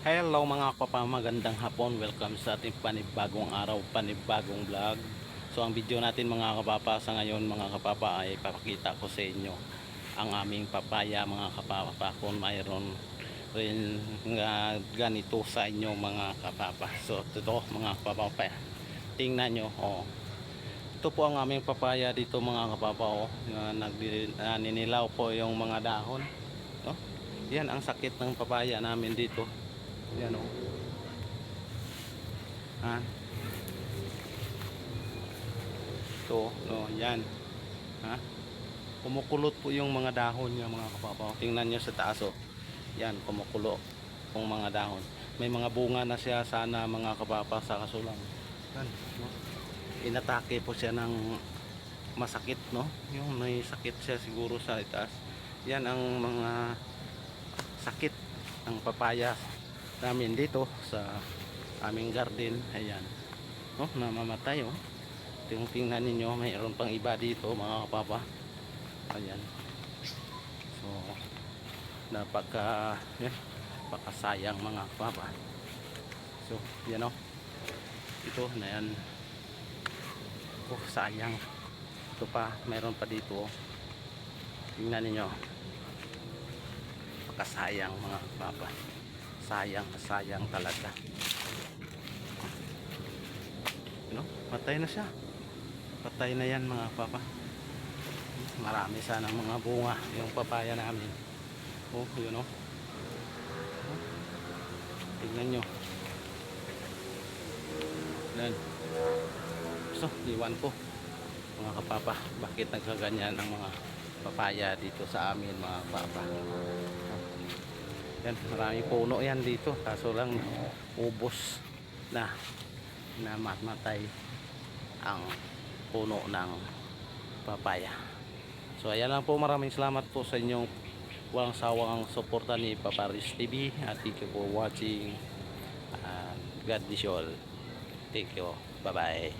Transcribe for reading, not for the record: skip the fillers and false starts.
Hello mga kapapa, magandang hapon. Welcome sa ating panibagong araw, panibagong vlog. So ang video natin mga kapapa sa ngayon mga kapapa ay papakita ko sa inyo ang aming papaya mga kapapa kung mayroon rin nga ganito sa inyo mga kapapa. So ito mga kapapa, tingnan nyo. Ito po ang aming papaya dito mga kapapa. Ninilaw po yung mga dahon. No? Yan ang sakit ng papaya namin dito. Yan o. Ha? Ito, no, yan. Ha? Kumukulot po yung mga dahon niya mga kapapa. Tingnan nyo sa taas o. Yan, kumukulo yung mga dahon. May mga bunga na siya sana mga kapapa sa kasulang. Yan, no? Inatake po siya ng masakit, no? Yung may sakit siya siguro sa itaas. Yan ang mga sakit ng papaya namin dito sa aming garden. Ayan, oh, namamatay oh. Tingnan ninyo, mayroon pang iba dito mga kapapa. Ayan, so napakasayang mga kapapa. So yan oh, ito na yan. Oh, sayang. Ito pa, mayroon pa dito oh. Tingnan ninyo, napakasayang mga kapapa. Sayang talaga. No? Patay na siya. Patay na yan mga papa. Marami sana mga bunga yung papaya namin. Oh, yun oh. Tignan nyo. Yan. So, iwan ko mga kapapa, bakit nagkaganyan ang mga papaya dito sa amin mga papa. Yan, maraming puno yan dito, kaso lang ubos na namatay ang puno ng papaya. So ayan lang po, maraming salamat po sa inyong walang sawang suporta ni Papa Riz TV, at thank you for watching and God bless you all. Thank you, bye bye.